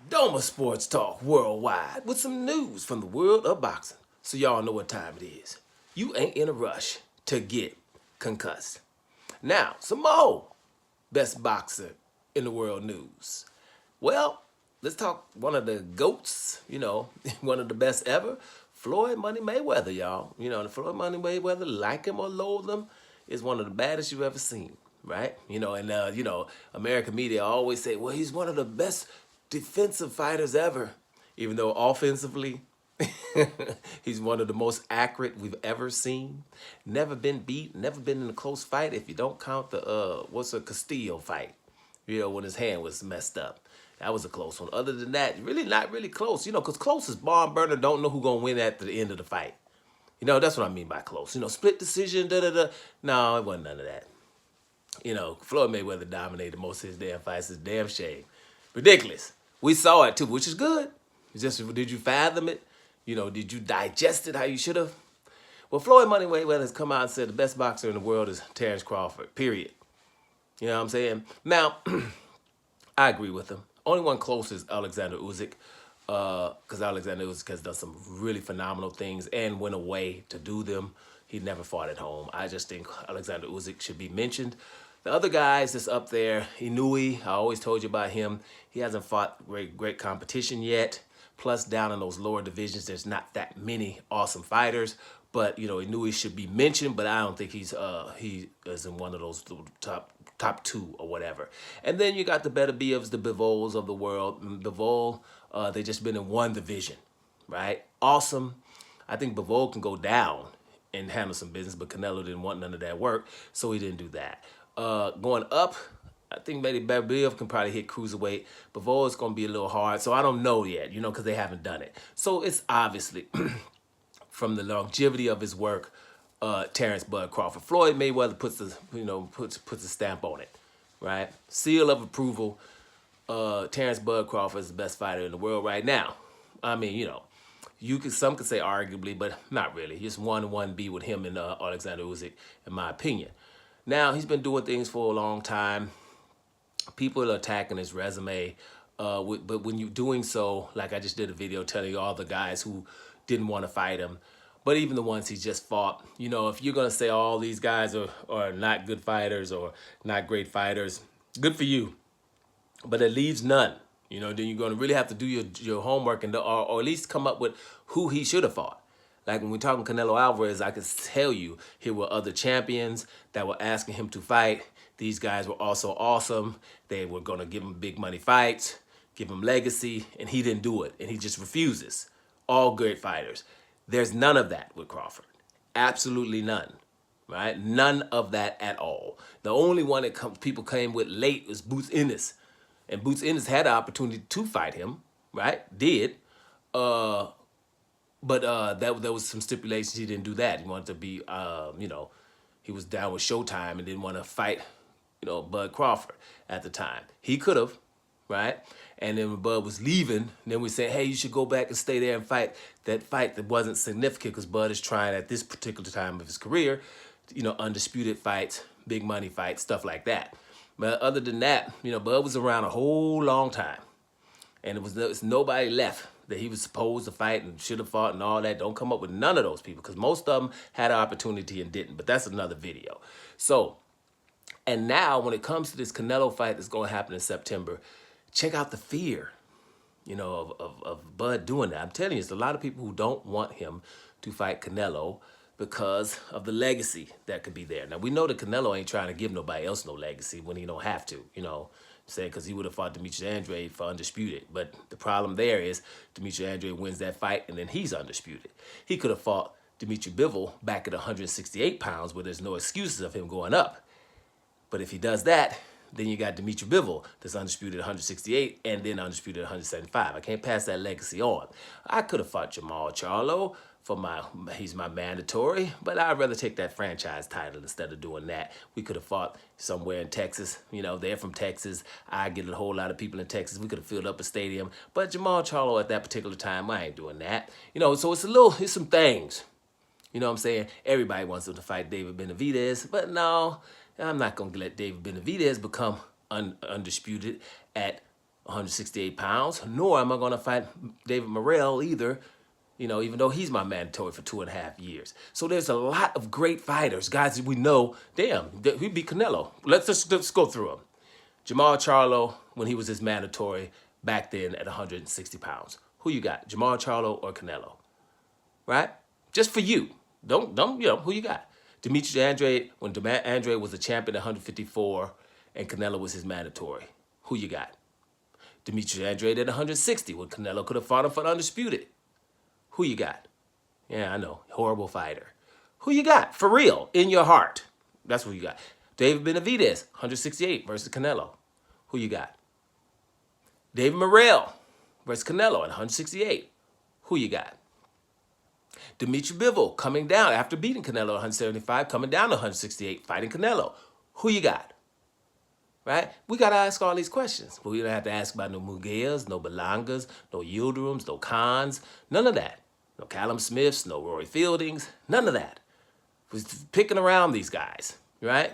Doma Sports Talk Worldwide with some news from the world of boxing. So y'all know what time it is. You ain't in a rush to get concussed. Now, some more best boxer in the world news. Well, let's talk one of the GOATs, one of the best ever, Floyd Money Mayweather, y'all. The Floyd Money Mayweather, like him or loathe him, is one of the baddest you've ever seen, right? American media always say, well, he's one of the best defensive fighters ever, even though offensively, he's one of the most accurate we've ever seen. Never been beat, never been in a close fight if you don't count the, Castillo fight, when his hand was messed up. That was a close one. Other than that, really not really close, because close is barn burner, don't know who's going to win at the end of the fight. That's what I mean by close. Split decision, da-da-da. No, it wasn't none of that. Floyd Mayweather dominated most of his damn fights. It's a damn shame. Ridiculous. We saw it too, which is good. It's just, did you fathom it? Did you digest it how you should have? Well, Floyd Money Mayweather has come out and said the best boxer in the world is Terence Crawford, period. You know what I'm saying? Now, I agree with him. Only one close is Alexander Usyk, because Alexander Usyk has done some really phenomenal things and went away to do them. He never fought at home. I just think Alexander Usyk should be mentioned. The other guys that's up there, Inoue, I always told you about him. He hasn't fought great competition yet. Plus, down in those lower divisions, there's not that many awesome fighters. But, Inoue should be mentioned, but I don't think he is in one of those top two or whatever. And then you got the Beterbieves, the Bivols of the world. Bivol, they just been in one division, right? Awesome. I think Bivol can go down and handle some business, but Canelo didn't want none of that work, so he didn't do that. Going up, I think maybe Beterbiev can probably hit cruiserweight. Bivol is going to be a little hard, so I don't know yet, because they haven't done it. So it's obviously, from the longevity of his work, Terence Bud Crawford. Floyd Mayweather puts a stamp on it, right? Seal of approval. Terence Bud Crawford is the best fighter in the world right now. I mean, some could say arguably, but not really. Just 1-1B with him and Alexander Usyk, in my opinion. Now, he's been doing things for a long time. People are attacking his resume, but when you're doing so, like I just did a video telling you all the guys who didn't want to fight him, but even the ones he just fought, if you're going to say all these guys are not good fighters or not great fighters, good for you. But it leaves none. Then you're going to really have to do your homework or at least come up with who he should have fought. Like when we're talking Canelo Alvarez, I can tell you here were other champions that were asking him to fight. These guys were also awesome. They were going to give him big money fights, give him legacy, and he didn't do it. And he just refuses. All great fighters. There's none of that with Crawford. Absolutely none. Right? None of that at all. The only one that people came with late was Boots Ennis. And Boots Ennis had the opportunity to fight him, right? Did. But there was some stipulations. He didn't do that. He wanted to be, he was down with Showtime and didn't want to fight, Bud Crawford at the time. He could have, right? And then when Bud was leaving, then we said, hey, you should go back and stay there and fight that fight that wasn't significant because Bud is trying at this particular time of his career, undisputed fights, big money fights, stuff like that. But other than that, Bud was around a whole long time. And there was nobody left that he was supposed to fight and should have fought and all that. Don't come up with none of those people because most of them had an opportunity and didn't. But that's another video. So, and now when it comes to this Canelo fight that's going to happen in September, check out the fear, of Bud doing that. I'm telling you, there's a lot of people who don't want him to fight Canelo because of the legacy that could be there. Now, we know that Canelo ain't trying to give nobody else no legacy when he don't have to, saying because he would have fought Demetrius Andrade for undisputed. But the problem there is Demetrius Andrade wins that fight and then he's undisputed. He could have fought Dimitri Bivol back at 168 pounds where there's no excuses of him going up. But if he does that, then you got Dimitri Bivol that's undisputed at 168 and then undisputed at 175. I can't pass that legacy on. I could have fought Jamal Charlo he's my mandatory, but I'd rather take that franchise title instead of doing that. We could have fought somewhere in Texas. They're from Texas. I get a whole lot of people in Texas. We could have filled up a stadium. But Jamal Charlo at that particular time, I ain't doing that. So it's some things. You know what I'm saying? Everybody wants him to fight David Benavidez, but no, I'm not going to let David Benavidez become undisputed at 168 pounds, nor am I going to fight David Morrell either, even though he's my mandatory for 2.5 years. So there's a lot of great fighters, guys that we know, damn, we beat Canelo. Let's go through them. Jamal Charlo, when he was his mandatory back then at 160 pounds. Who you got, Jamal Charlo or Canelo? Right? Just for you. Don't who you got? Demetrius Andrade, when Andrade was the champion at 154 and Canelo was his mandatory. Who you got? Demetrius Andrade at 160 when Canelo could have fought him for the undisputed. Who you got? Yeah, I know. Horrible fighter. Who you got? For real. In your heart. That's who you got. David Benavidez, 168 versus Canelo. Who you got? David Morrell versus Canelo at 168. Who you got? Dimitri Bivol coming down after beating Canelo at 175, coming down to 168, fighting Canelo. Who you got? Right? We got to ask all these questions. But we don't have to ask about no Muguias, no Belangas, no Yildirums, no Khans, none of that. No Callum Smiths, no Rory Fieldings, none of that. We're picking around these guys, right?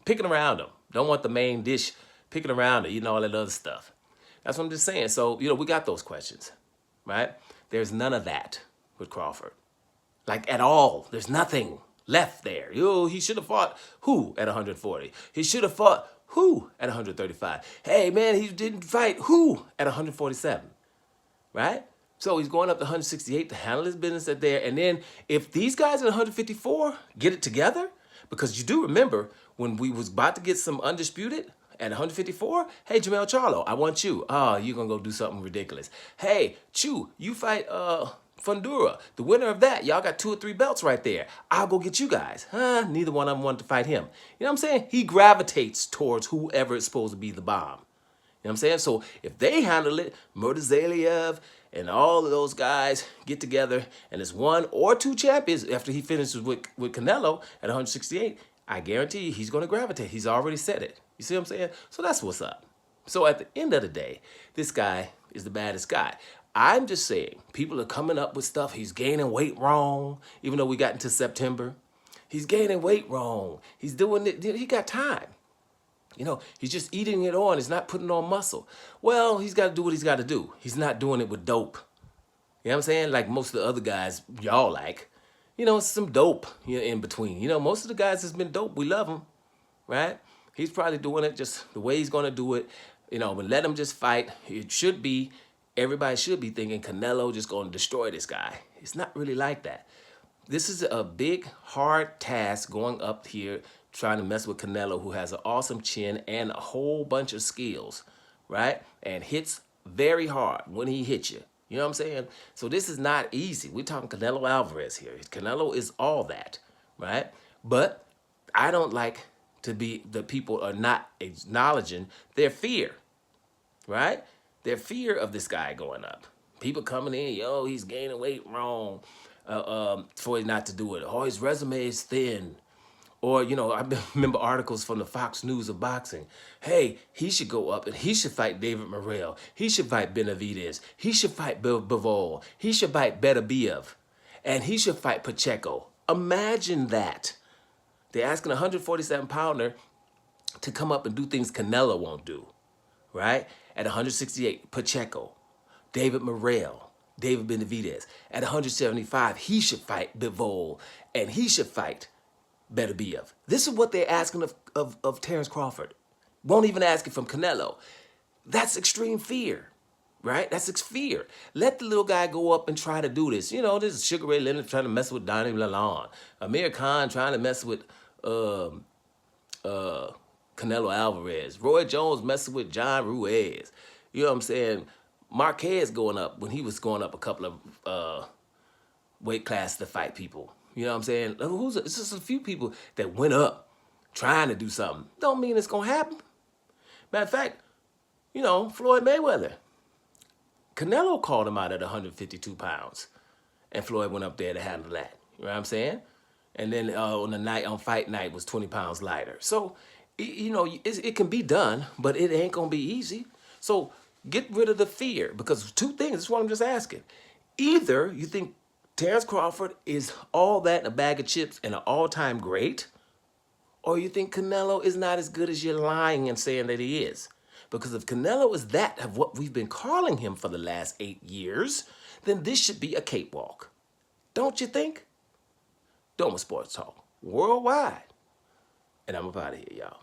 Picking around them. Don't want the main dish, picking around it, all that other stuff. That's what I'm just saying. So, we got those questions, right? There's none of that with Crawford. Like, at all. There's nothing left there. He should have fought who at 140? He should have fought who at 135? Hey, man, he didn't fight who at 147, right? So he's going up to 168 to handle his business at there. And then if these guys at 154 get it together, because you do remember when we was about to get some undisputed at 154, hey, Jamel Charlo, I want you. Oh, you're going to go do something ridiculous. Hey, Chew, you fight Fundura. The winner of that, y'all got 2 or 3 belts right there. I'll go get you guys. Neither one of them wanted to fight him. You know what I'm saying? He gravitates towards whoever is supposed to be the bomb. You know what I'm saying? So if they handle it, Murtazaliev and all of those guys get together and it's 1 or 2 champions after he finishes with Canelo at 168, I guarantee you he's going to gravitate. He's already said it. You see what I'm saying? So that's what's up. So at the end of the day, this guy is the baddest guy. I'm just saying, people are coming up with stuff. He's gaining weight wrong, even though we got into September. He's gaining weight wrong. He's doing it. He got time. He's just eating it on. He's not putting on muscle. Well, he's got to do what he's got to do. He's not doing it with dope. You know what I'm saying? Like most of the other guys y'all like. Some dope in between. Most of the guys that's been dope, we love him, right? He's probably doing it just the way he's going to do it. But let him just fight. Everybody should be thinking Canelo just going to destroy this guy. It's not really like that. This is a big, hard task going up here trying to mess with Canelo, who has an awesome chin and a whole bunch of skills, right? And hits very hard when he hits you. You know what I'm saying? So this is not easy. We're talking Canelo Alvarez here. Canelo is all that, right? But I don't like to be the people are not acknowledging their fear, right? Their fear of this guy going up. People coming in, he's gaining weight wrong for him not to do it. Oh, his resume is thin. Or, I remember articles from the Fox News of boxing. Hey, he should go up and he should fight David Morrell. He should fight Benavidez. He should fight Bivol. He should fight Beterbiev. And he should fight Pacheco. Imagine that. They're asking a 147-pounder to come up and do things Canelo won't do, right? At 168, Pacheco, David Morrell, David Benavidez. At 175, he should fight Bivol, and he should fight Beterbiev. This is what they're asking of Terence Crawford. Won't even ask it from Canelo. That's extreme fear, right? That's fear. Let the little guy go up and try to do this. This is Sugar Ray Leonard trying to mess with Donnie Lalonde. Amir Khan trying to mess with Canelo Alvarez. Roy Jones messing with John Ruiz. You know what I'm saying? Marquez going up when he was going up a couple of weight classes to fight people. You know what I'm saying? It's just a few people that went up trying to do something. Don't mean it's going to happen. Matter of fact, Floyd Mayweather. Canelo called him out at 152 pounds. And Floyd went up there to handle that. You know what I'm saying? And then on fight night was 20 pounds lighter. So, it can be done, but it ain't going to be easy. So get rid of the fear, because 2 things, that's what I'm just asking. Either you think Terence Crawford is all that in a bag of chips and an all-time great, or you think Canelo is not as good as you're lying and saying that he is. Because if Canelo is that of what we've been calling him for the last 8 years, then this should be a cakewalk. Don't you think? Doma Sports Talk, worldwide. And I'm up out of here, y'all.